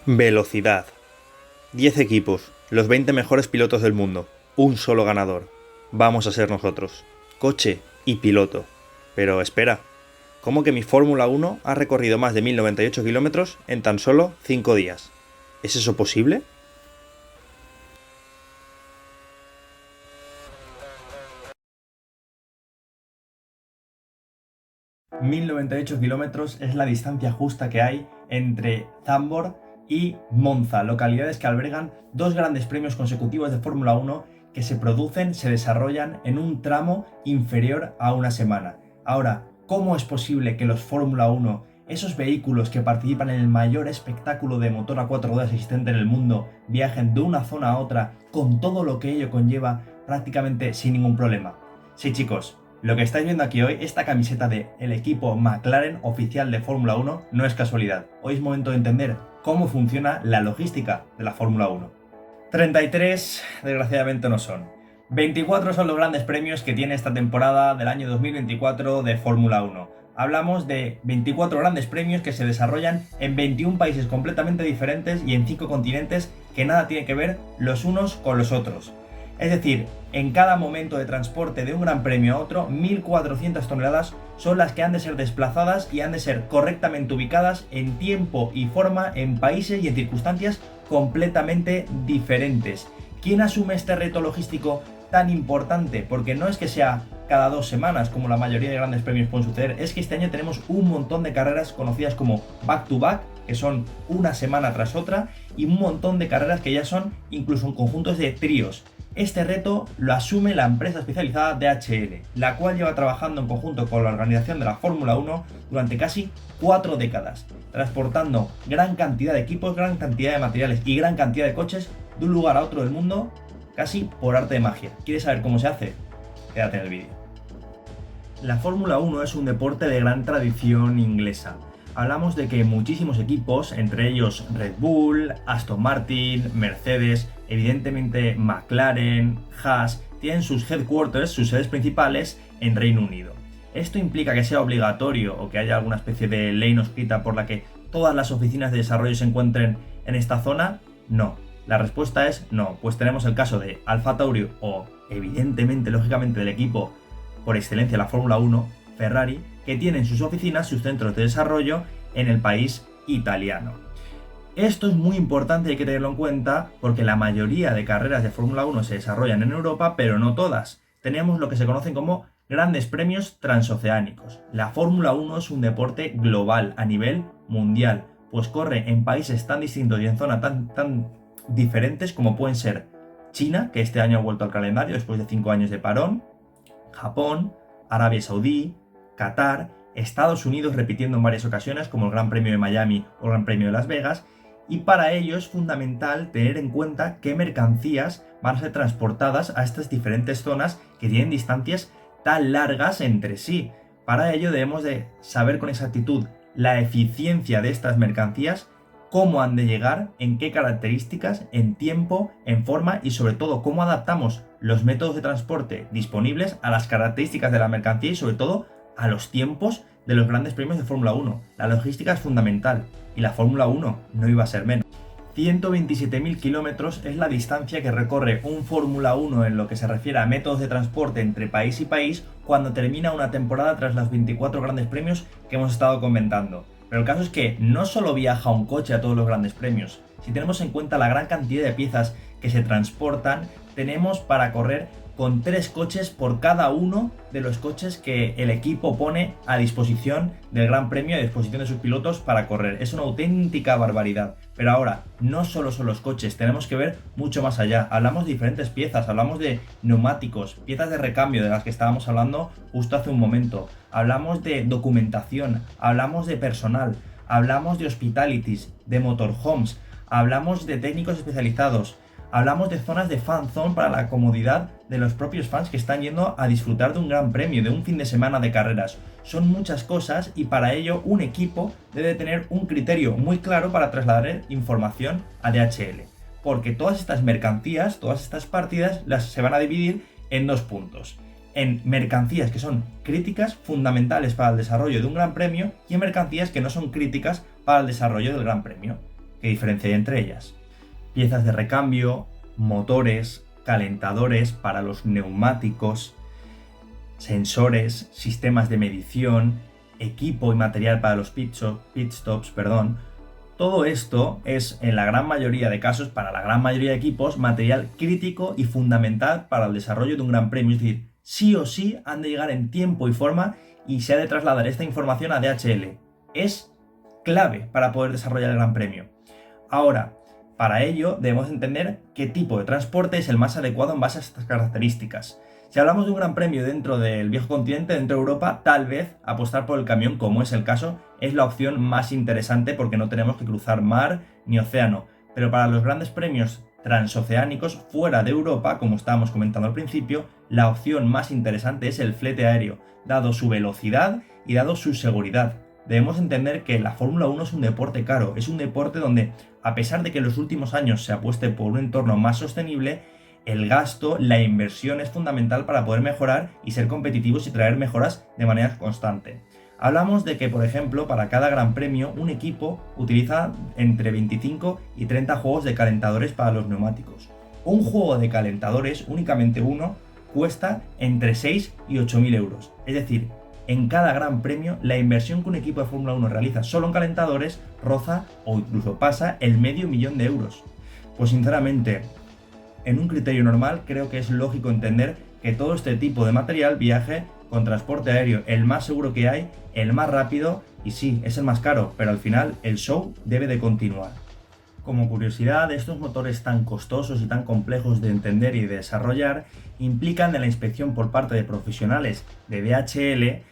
Velocidad. 10 equipos, los 20 mejores pilotos del mundo, un solo ganador. Vamos a ser nosotros. Coche y piloto. Pero espera, ¿cómo que mi Fórmula 1 ha recorrido más de 1098 kilómetros en tan solo 5 días? ¿Es eso posible? ...1098 kilómetros es la distancia justa que hay entre Zandvoort y Monza, localidades que albergan dos grandes premios consecutivos de Fórmula 1 que se desarrollan en un tramo inferior a una semana. Ahora, ¿cómo es posible que los Fórmula 1, esos vehículos que participan en el mayor espectáculo de motor a 4 ruedas existente en el mundo, viajen de una zona a otra con todo lo que ello conlleva prácticamente sin ningún problema? Sí, chicos, lo que estáis viendo aquí hoy, esta camiseta del equipo McLaren oficial de Fórmula 1, no es casualidad. Hoy es momento de entender cómo funciona la logística de la Fórmula 1. 33, desgraciadamente no son. 24 son los grandes premios que tiene esta temporada del año 2024 de Fórmula 1. Hablamos de 24 grandes premios que se desarrollan en 21 países completamente diferentes y en 5 continentes que nada tiene que ver los unos con los otros. Es decir, en cada momento de transporte de un gran premio a otro, 1.400 toneladas son las que han de ser desplazadas y han de ser correctamente ubicadas en tiempo y forma en países y en circunstancias completamente diferentes. ¿Quién asume este reto logístico tan importante? Porque no es que sea cada 2 semanas como la mayoría de grandes premios pueden suceder, es que este año tenemos un montón de carreras conocidas como back to back, que son una semana tras otra, y un montón de carreras que ya son incluso en conjuntos de tríos. Este reto lo asume la empresa especializada DHL, la cual lleva trabajando en conjunto con la organización de la Fórmula 1 durante casi 4 décadas, transportando gran cantidad de equipos, gran cantidad de materiales y gran cantidad de coches de un lugar a otro del mundo, casi por arte de magia. ¿Quieres saber cómo se hace? Quédate en el vídeo. La Fórmula 1 es un deporte de gran tradición inglesa. Hablamos de que muchísimos equipos, entre ellos Red Bull, Aston Martin, Mercedes, evidentemente McLaren, Haas, tienen sus headquarters, sus sedes principales en Reino Unido. ¿Esto implica que sea obligatorio o que haya alguna especie de ley no escrita por la que todas las oficinas de desarrollo se encuentren en esta zona? No. La respuesta es no, pues tenemos el caso de Alfa Tauri o, evidentemente, lógicamente, del equipo por excelencia la Fórmula 1, Ferrari, que tienen sus oficinas, sus centros de desarrollo en el país italiano. Esto es muy importante y hay que tenerlo en cuenta porque la mayoría de carreras de Fórmula 1 se desarrollan en Europa, pero no todas. Tenemos lo que se conocen como grandes premios transoceánicos. La Fórmula 1 es un deporte global a nivel mundial, pues corre en países tan distintos y en zonas tan diferentes como pueden ser China, que este año ha vuelto al calendario después de 5 años de parón, Japón, Arabia Saudí, Qatar, Estados Unidos repitiendo en varias ocasiones como el Gran Premio de Miami o el Gran Premio de Las Vegas, y para ello es fundamental tener en cuenta qué mercancías van a ser transportadas a estas diferentes zonas que tienen distancias tan largas entre sí. Para ello debemos de saber con exactitud la eficiencia de estas mercancías, cómo han de llegar, en qué características, en tiempo, en forma y sobre todo cómo adaptamos los métodos de transporte disponibles a las características de la mercancía y sobre todo a los tiempos de los grandes premios de Fórmula 1. La logística es fundamental y la Fórmula 1 no iba a ser menos. 127.000 kilómetros es la distancia que recorre un Fórmula 1 en lo que se refiere a métodos de transporte entre país y país cuando termina una temporada tras los 24 grandes premios que hemos estado comentando. Pero el caso es que no solo viaja un coche a todos los grandes premios. Si tenemos en cuenta la gran cantidad de piezas que se transportan, tenemos para correr con 3 coches por cada uno de los coches que el equipo pone a disposición del Gran Premio, a disposición de sus pilotos para correr. Es una auténtica barbaridad. Pero ahora, no solo son los coches, tenemos que ver mucho más allá. Hablamos de diferentes piezas, hablamos de neumáticos, piezas de recambio de las que estábamos hablando justo hace un momento. Hablamos de documentación, hablamos de personal, hablamos de hospitalities, de motorhomes, hablamos de técnicos especializados. Hablamos de zonas de fan zone para la comodidad de los propios fans que están yendo a disfrutar de un gran premio, de un fin de semana de carreras. Son muchas cosas y para ello un equipo debe tener un criterio muy claro para trasladar información a DHL. Porque todas estas mercancías, todas estas partidas se van a dividir en 2 puntos. En mercancías que son críticas, fundamentales para el desarrollo de un gran premio y en mercancías que no son críticas para el desarrollo del gran premio. ¿Qué diferencia hay entre ellas? Piezas de recambio, motores, calentadores para los neumáticos, sensores, sistemas de medición, equipo y material para los pit stops. Todo esto es, en la gran mayoría de casos, para la gran mayoría de equipos, material crítico y fundamental para el desarrollo de un gran premio. Es decir, sí o sí han de llegar en tiempo y forma y se ha de trasladar esta información a DHL. Es clave para poder desarrollar el gran premio. Ahora, para ello debemos entender qué tipo de transporte es el más adecuado en base a estas características. Si hablamos de un gran premio dentro del viejo continente, dentro de Europa, tal vez apostar por el camión, como es el caso, es la opción más interesante porque no tenemos que cruzar mar ni océano. Pero para los grandes premios transoceánicos fuera de Europa, como estábamos comentando al principio, la opción más interesante es el flete aéreo, dado su velocidad y dado su seguridad. Debemos entender que la Fórmula 1 es un deporte caro, es un deporte donde, a pesar de que en los últimos años se apueste por un entorno más sostenible, el gasto, la inversión es fundamental para poder mejorar y ser competitivos y traer mejoras de manera constante. Hablamos de que, por ejemplo, para cada gran premio, un equipo utiliza entre 25 y 30 juegos de calentadores para los neumáticos. Un juego de calentadores, únicamente uno, cuesta entre 6 y 8.000 euros. Es decir, en cada gran premio, la inversión que un equipo de Fórmula 1 realiza solo en calentadores roza o incluso pasa el $500.000 de euros. Pues sinceramente, en un criterio normal, creo que es lógico entender que todo este tipo de material viaje con transporte aéreo, el más seguro que hay, el más rápido y sí, es el más caro, pero al final el show debe de continuar. Como curiosidad, estos motores tan costosos y tan complejos de entender y de desarrollar implican de la inspección por parte de profesionales de DHL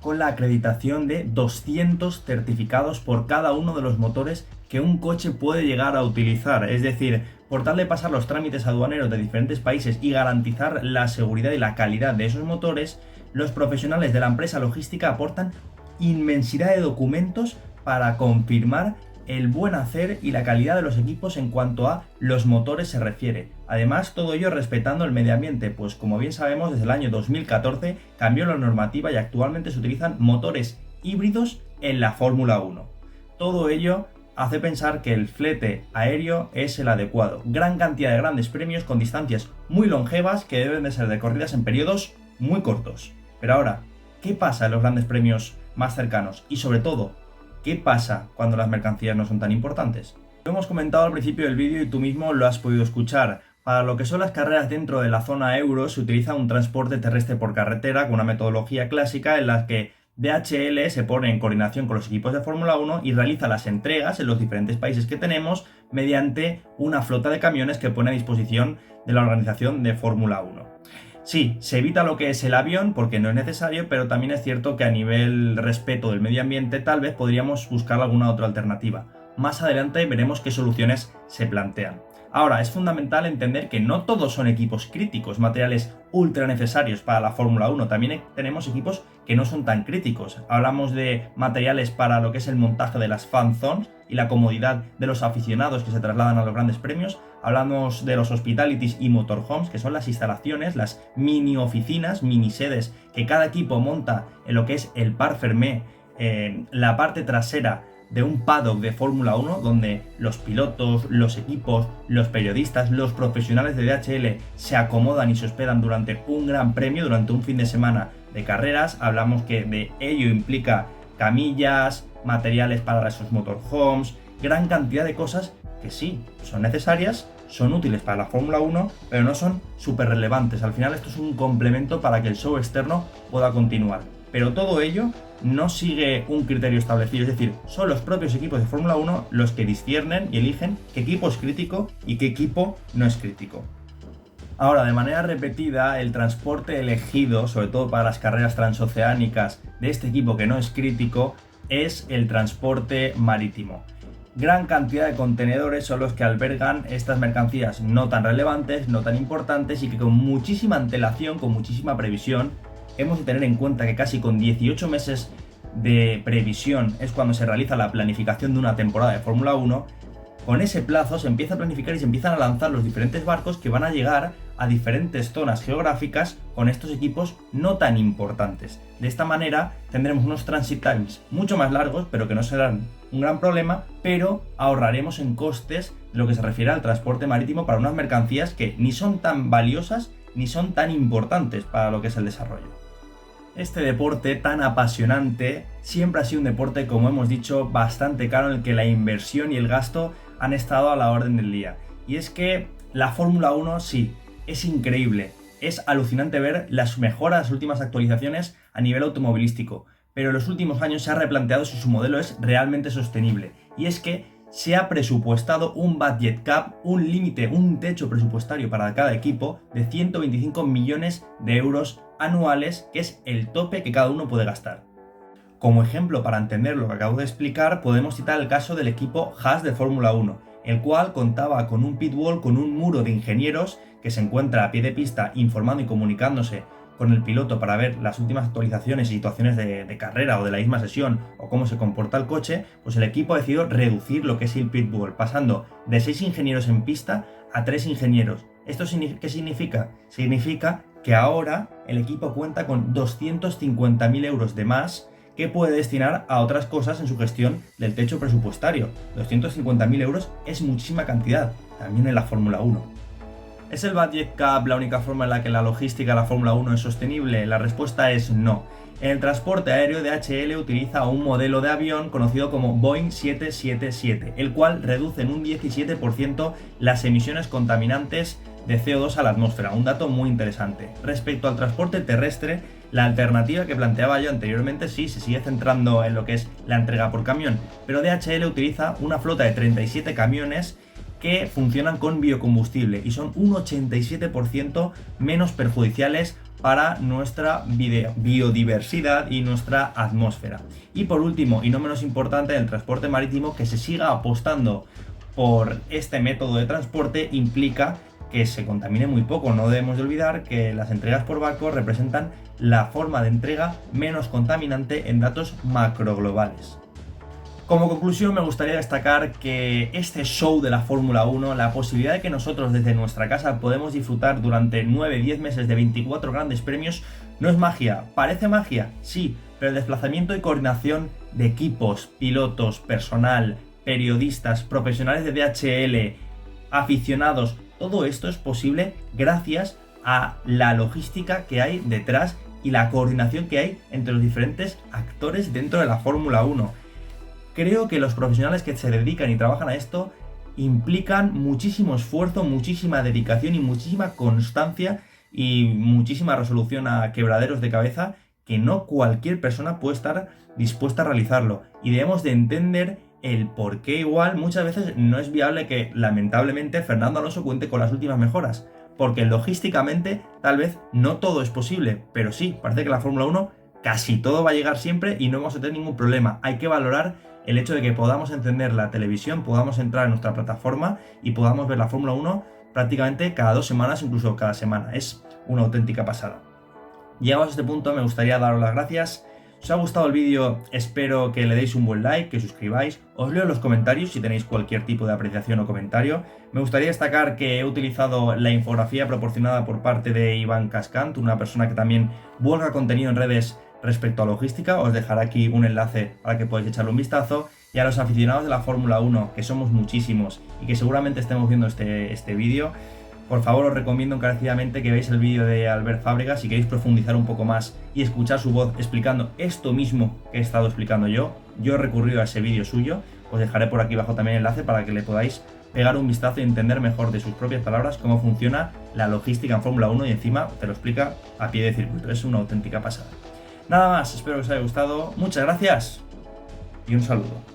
con la acreditación de 200 certificados por cada uno de los motores que un coche puede llegar a utilizar. Es decir, por tal de pasar los trámites aduaneros de diferentes países y garantizar la seguridad y la calidad de esos motores, los profesionales de la empresa logística aportan inmensidad de documentos para confirmar el buen hacer y la calidad de los equipos en cuanto a los motores se refiere. Además, todo ello respetando el medio ambiente, pues como bien sabemos, desde el año 2014 cambió la normativa y actualmente se utilizan motores híbridos en la Fórmula 1. Todo ello hace pensar que el flete aéreo es el adecuado. Gran cantidad de grandes premios con distancias muy longevas que deben de ser recorridas en periodos muy cortos. Pero ahora, ¿qué pasa en los grandes premios más cercanos? Y sobre todo, ¿qué pasa cuando las mercancías no son tan importantes? Lo hemos comentado al principio del vídeo y tú mismo lo has podido escuchar. Para lo que son las carreras dentro de la zona euro se utiliza un transporte terrestre por carretera con una metodología clásica en la que DHL se pone en coordinación con los equipos de Fórmula 1 y realiza las entregas en los diferentes países que tenemos mediante una flota de camiones que pone a disposición de la organización de Fórmula 1. Sí, se evita lo que es el avión porque no es necesario, pero también es cierto que a nivel respeto del medio ambiente tal vez podríamos buscar alguna otra alternativa. Más adelante veremos qué soluciones se plantean. Ahora, es fundamental entender que no todos son equipos críticos, materiales ultra necesarios para la Fórmula 1. También tenemos equipos que no son tan críticos. Hablamos de materiales para lo que es el montaje de las fan zones y la comodidad de los aficionados que se trasladan a los grandes premios. Hablamos de los hospitalities y motorhomes, que son las instalaciones, las mini oficinas, mini sedes que cada equipo monta en lo que es el Parc Fermé, la parte trasera de un paddock de Fórmula 1 donde los pilotos, los equipos, los periodistas, los profesionales de DHL se acomodan y se hospedan durante un gran premio, durante un fin de semana de carreras. Hablamos que de ello implica camillas, materiales para esos motorhomes, gran cantidad de cosas que sí, son necesarias, son útiles para la Fórmula 1, pero no son súper relevantes. Al final esto es un complemento para que el show externo pueda continuar. Pero todo ello no sigue un criterio establecido, es decir, son los propios equipos de Fórmula 1 los que disciernen y eligen qué equipo es crítico y qué equipo no es crítico. Ahora, de manera repetida, el transporte elegido, sobre todo para las carreras transoceánicas de este equipo que no es crítico, es el transporte marítimo. Gran cantidad de contenedores son los que albergan estas mercancías no tan relevantes, no tan importantes y que con muchísima antelación, con muchísima previsión, hemos de tener en cuenta que casi con 18 meses de previsión es cuando se realiza la planificación de una temporada de Fórmula 1. Con ese plazo se empieza a planificar y se empiezan a lanzar los diferentes barcos que van a llegar a diferentes zonas geográficas con estos equipos no tan importantes. De esta manera tendremos unos transit times mucho más largos, pero que no serán un gran problema, pero ahorraremos en costes de lo que se refiere al transporte marítimo para unas mercancías que ni son tan valiosas ni son tan importantes para lo que es el desarrollo. Este deporte tan apasionante siempre ha sido un deporte, como hemos dicho, bastante caro, en el que la inversión y el gasto han estado a la orden del día. Y es que la Fórmula 1 sí, es increíble, es alucinante ver las mejoras, las últimas actualizaciones a nivel automovilístico, pero en los últimos años se ha replanteado si su modelo es realmente sostenible. Y es que se ha presupuestado un budget cap, un límite, un techo presupuestario para cada equipo de 125 millones de euros anuales, que es el tope que cada uno puede gastar. Como ejemplo, para entender lo que acabo de explicar, podemos citar el caso del equipo Haas de Fórmula 1, el cual contaba con un pit wall, con un muro de ingenieros que se encuentra a pie de pista informando y comunicándose con el piloto para ver las últimas actualizaciones y situaciones de carrera o de la misma sesión o cómo se comporta el coche. Pues el equipo ha decidido reducir lo que es el pit wall, pasando de 6 ingenieros en pista a 3 ingenieros. ¿Esto qué significa? Significa que ahora el equipo cuenta con 250.000 euros de más que puede destinar a otras cosas en su gestión del techo presupuestario. 250.000 euros es muchísima cantidad, también en la Fórmula 1. ¿Es el budget cap la única forma en la que la logística de la Fórmula 1 es sostenible? La respuesta es no. En el transporte aéreo, DHL utiliza un modelo de avión conocido como Boeing 777, el cual reduce en un 17% las emisiones contaminantes de CO2 a la atmósfera, un dato muy interesante. Respecto al transporte terrestre, la alternativa que planteaba yo anteriormente sí se sigue centrando en lo que es la entrega por camión, pero DHL utiliza una flota de 37 camiones que funcionan con biocombustible y son un 87% menos perjudiciales para nuestra biodiversidad y nuestra atmósfera. Y por último, y no menos importante, en el transporte marítimo, que se siga apostando por este método de transporte implica que se contamine muy poco. No debemos de olvidar que las entregas por barco representan la forma de entrega menos contaminante en datos macroglobales. Como conclusión, me gustaría destacar que este show de la Fórmula 1, la posibilidad de que nosotros desde nuestra casa podemos disfrutar durante 9-10 meses de 24 grandes premios, no es magia. ¿Parece magia? Sí, pero el desplazamiento y coordinación de equipos, pilotos, personal, periodistas, profesionales de DHL, aficionados, todo esto es posible gracias a la logística que hay detrás y la coordinación que hay entre los diferentes actores dentro de la Fórmula 1. Creo que los profesionales que se dedican y trabajan a esto implican muchísimo esfuerzo, muchísima dedicación y muchísima constancia y muchísima resolución a quebraderos de cabeza que no cualquier persona puede estar dispuesta a realizarlo. Y debemos de entender el por qué igual muchas veces no es viable que lamentablemente Fernando Alonso cuente con las últimas mejoras, porque logísticamente tal vez no todo es posible, pero sí, parece que la Fórmula 1 casi todo va a llegar siempre y no vamos a tener ningún problema. Hay que valorar el hecho de que podamos encender la televisión, podamos entrar en nuestra plataforma y podamos ver la Fórmula 1 prácticamente cada 2 semanas, incluso cada semana. Es una auténtica pasada. Llegados a este punto, me gustaría daros las gracias. Si os ha gustado el vídeo, espero que le deis un buen like, que suscribáis. Os leo en los comentarios si tenéis cualquier tipo de apreciación o comentario. Me gustaría destacar que he utilizado la infografía proporcionada por parte de Iván Cascant, una persona que también vuelca contenido en redes respecto a logística. Os dejaré aquí un enlace para que podáis echarle un vistazo. Y a los aficionados de la Fórmula 1, que somos muchísimos y que seguramente estemos viendo este vídeo, por favor os recomiendo encarecidamente que veáis el vídeo de Albert Fábregas si queréis profundizar un poco más y escuchar su voz explicando esto mismo que he estado explicando yo. Yo he recurrido a ese vídeo suyo. Os dejaré por aquí abajo también el enlace para que le podáis pegar un vistazo y entender mejor de sus propias palabras cómo funciona la logística en Fórmula 1 y encima te lo explica a pie de circuito. Es una auténtica pasada. Nada más, espero que os haya gustado. Muchas gracias y un saludo.